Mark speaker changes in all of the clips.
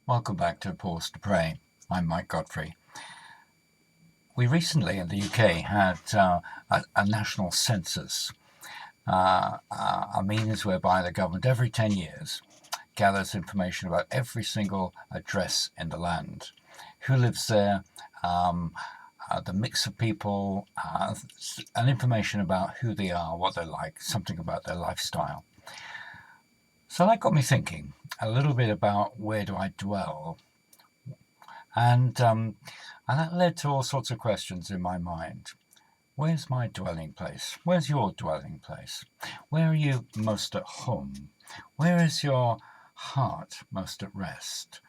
Speaker 1: Welcome back to Pause to Pray. I'm Mike Godfrey. We recently in the UK had a national census, a means whereby the government every 10 years gathers information about every single address in the land, who lives there, the mix of people, and information about who they are, what they're like, something about their lifestyle. So that got me thinking a little bit about where do I dwell, and that led to all sorts of questions in my mind. Where's my dwelling place? Where's your dwelling place? Where are you most at home? Where is your heart most at rest?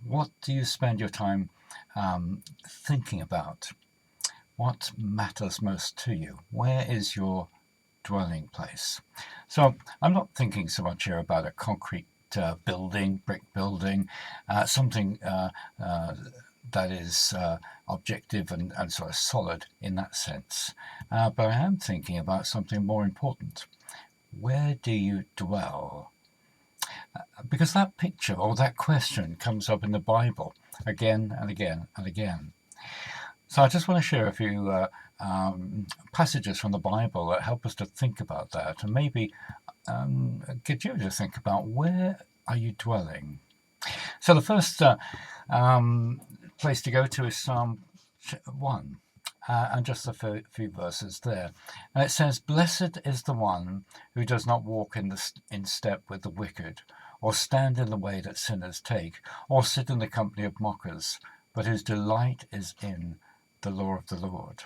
Speaker 1: What do you spend your time thinking about? What matters most to you? Where is your dwelling place? So I'm not thinking so much here about a concrete building, brick building, something that is objective and sort of solid in that sense. But I am thinking about something more important. Where do you dwell? Because that picture or that question comes up in the Bible again and again and again. So I just want to share a few passages from the Bible that help us to think about that, and maybe get you to think about where are you dwelling. So the first place to go to is Psalm 1, and just a few verses there. And it says, "Blessed is the one who does not walk in step with the wicked, or stand in the way that sinners take, or sit in the company of mockers, but whose delight is in the law of the Lord."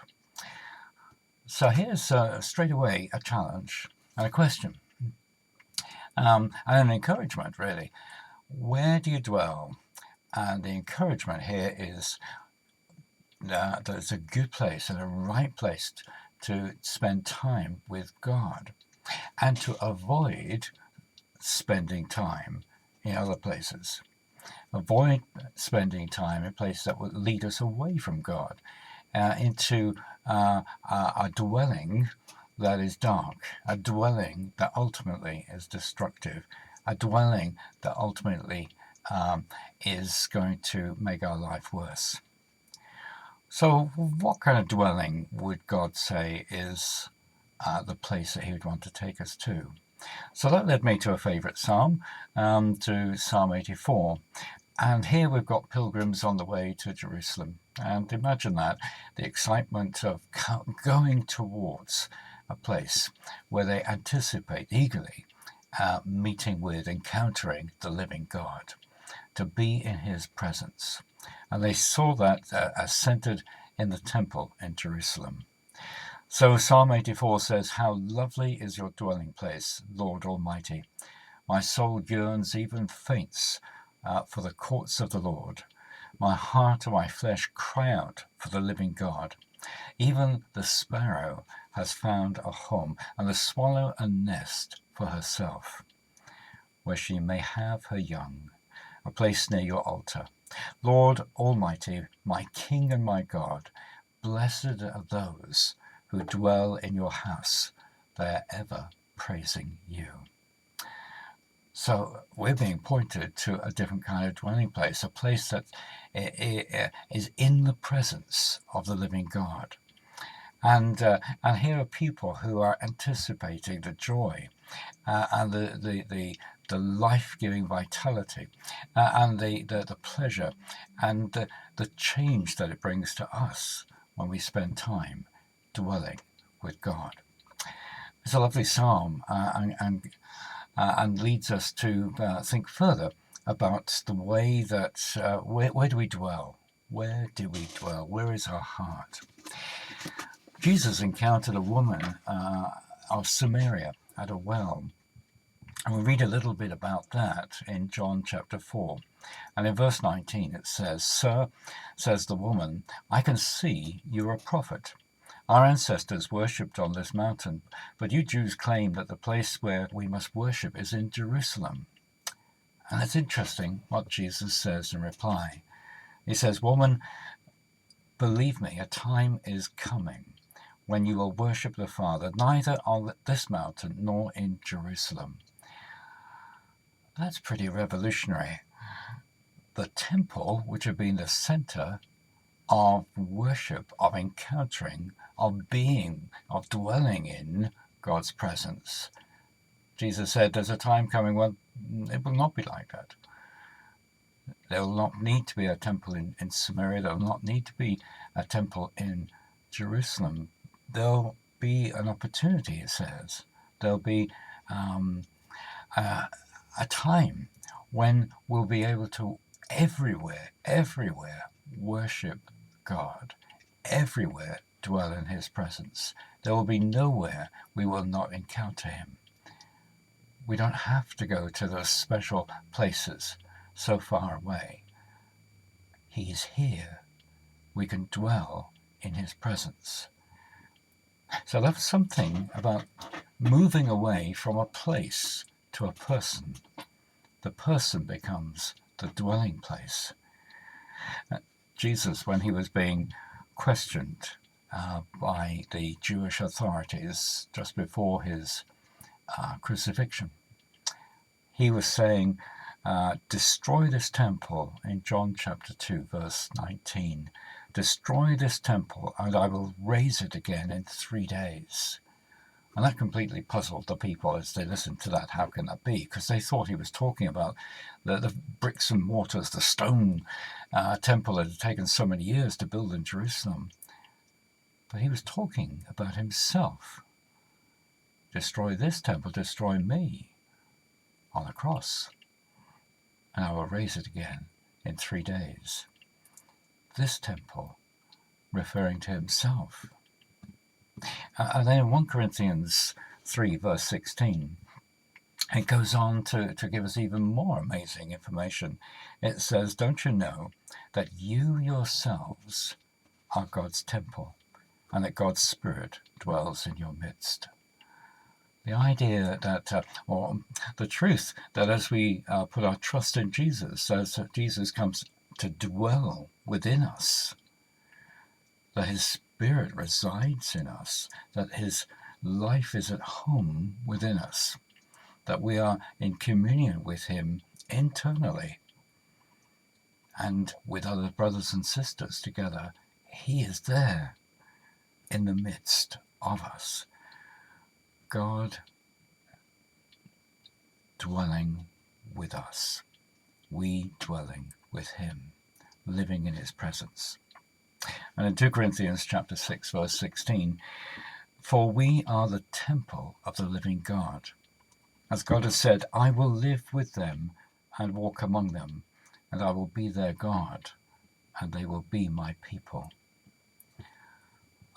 Speaker 1: So here's straight away a challenge and a question, and an encouragement, really. Where do you dwell? And the encouragement here is that it's a good place and a right place to spend time with God, and to avoid spending time in other places. Avoid spending time in places that would lead us away from God, into a dwelling that is dark, a dwelling that ultimately is destructive, a dwelling that ultimately is going to make our life worse. So what kind of dwelling would God say is the place that he would want to take us to? So that led me to a favourite psalm, to Psalm 84. And here we've got pilgrims on the way to Jerusalem. And imagine that, the excitement of going towards a place where they anticipate eagerly meeting with, encountering the living God, to be in his presence. And they saw that as centered in the temple in Jerusalem. So Psalm 84 says, "How lovely is your dwelling place, Lord Almighty. My soul yearns, even faints, for the courts of the Lord. My heart and my flesh cry out for the living God. Even the sparrow has found a home, and the swallow a nest for herself, where she may have her young, a place near your altar. Lord Almighty, my King and my God, blessed are those who dwell in your house. They are ever praising you." So we're being pointed to a different kind of dwelling place, a place that is in the presence of the living God. And here are people who are anticipating the joy and the life-giving vitality, and the pleasure and the change that it brings to us when we spend time dwelling with God. It's a lovely psalm, and leads us to think further about the way that where do we dwell? Where do we dwell? Where is our heart? Jesus encountered a woman of Samaria at a well. And we read a little bit about that in John chapter 4. And in verse 19 it says, "Sir," says the woman, "I can see you're a prophet. Our ancestors worshipped on this mountain, but you Jews claim that the place where we must worship is in Jerusalem." And it's interesting what Jesus says in reply. He says, "Woman, believe me, a time is coming when you will worship the Father, neither on this mountain nor in Jerusalem." That's pretty revolutionary. the temple, which had been the center of worship, of encountering, of being, of dwelling in God's presence. Jesus said there's a time coming when it will not be like that. There will not need to be a temple in Samaria. There will not need to be a temple in Jerusalem. There'll be an opportunity, it says. There'll be a time when we'll be able to everywhere worship God, everywhere dwell in his presence. There will be nowhere we will not encounter him. We don't have to go to those special places so far away. He is here. We can dwell in his presence. So that's something about moving away from a place to a person. The person becomes the dwelling place. Jesus, when he was being questioned by the Jewish authorities just before his crucifixion, he was saying, destroy this temple in John chapter 2, verse 19. Destroy this temple and I will raise it again in 3 days. And that completely puzzled the people as they listened to that. How can that be? Because they thought he was talking about the bricks and mortars, the stone temple that had taken so many years to build in Jerusalem. But he was talking about himself. Destroy this temple, destroy me on the cross, and I will raise it again in 3 days. This temple, referring to himself. And then in 1 Corinthians 3, verse 16, it goes on to give us even more amazing information. It says, don't you know that you yourselves are God's temple, and that God's Spirit dwells in your midst? The idea that, or the truth that as we put our trust in Jesus, as Jesus comes to dwell within us, that his Spirit resides in us, that his life is at home within us, that we are in communion with him internally and with other brothers and sisters together. He is there in the midst of us. God dwelling with us, we dwelling with him, living in his presence. And in 2 Corinthians chapter 6, verse 16, for we are the temple of the living God. As God has said, I will live with them and walk among them, and I will be their God, and they will be my people.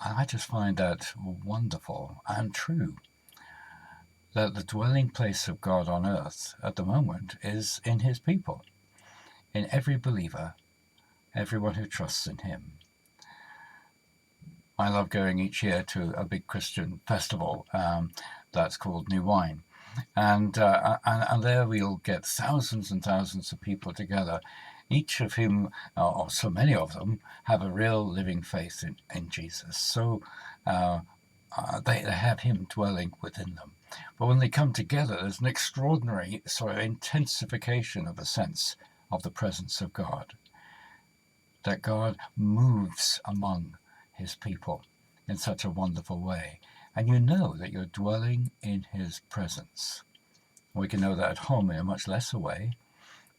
Speaker 1: And I just find that wonderful and true, that the dwelling place of God on earth at the moment is in his people, in every believer, everyone who trusts in him. I love going each year to a big Christian festival that's called New Wine. And there we'll get thousands and thousands of people together, each of whom, or so many of them, have a real living faith in Jesus. So they have him dwelling within them. But when they come together, there's an extraordinary sort of intensification of a sense of the presence of God, that God moves among his people in such a wonderful way. And you know that you're dwelling in his presence. We can know that at home in a much lesser way,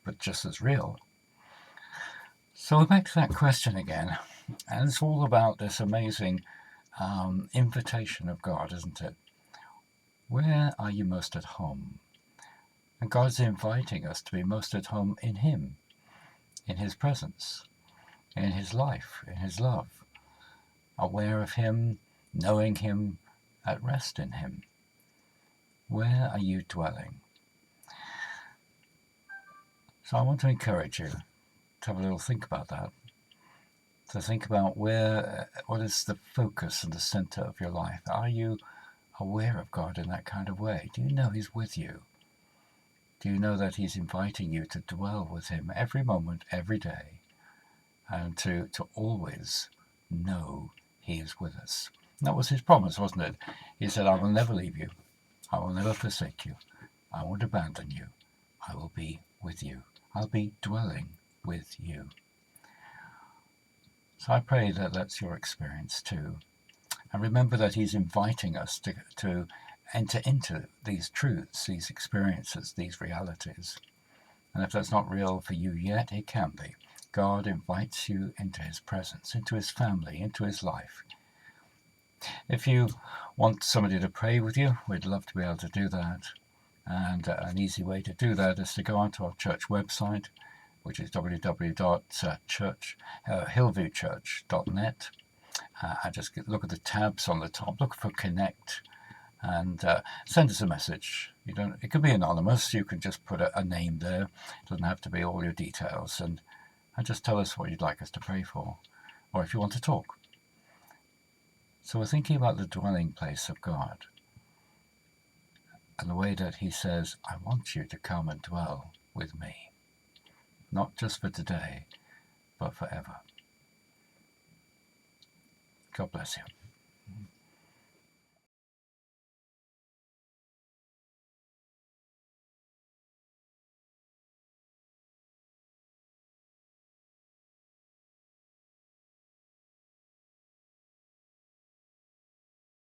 Speaker 1: but just as real. So we're back to that question again. And it's all about this amazing invitation of God, isn't it? Where are you most at home? And God's inviting us to be most at home in him, in his presence, in his life, in his love, aware of him, knowing him, at rest in him. Where are you dwelling? So I want to encourage you to have a little think about that, to think about what is the focus and the center of your life. Are you aware of God in that kind of way? Do you know he's with you? Do you know that he's inviting you to dwell with him every moment, every day, and to always know he is with us? And that was his promise, wasn't it? He said, I will never leave you. I will never forsake you. I won't abandon you. I will be with you. I'll be dwelling with you. So I pray that that's your experience too. And remember that he's inviting us to enter into these truths, these experiences, these realities. And if that's not real for you yet, it can be. God invites you into his presence, into his family, into his life. If you want somebody to pray with you, we'd love to be able to do that. And an easy way to do that is to go onto our church website, which is www.hillviewchurch.net. And just look at the tabs on the top, look for Connect, and send us a message. It could be anonymous. You can just put a name there. It doesn't have to be all your details, and just tell us what you'd like us to pray for, or if you want to talk. So we're thinking about the dwelling place of God, and the way that he says, I want you to come and dwell with me, not just for today, but forever. God bless you.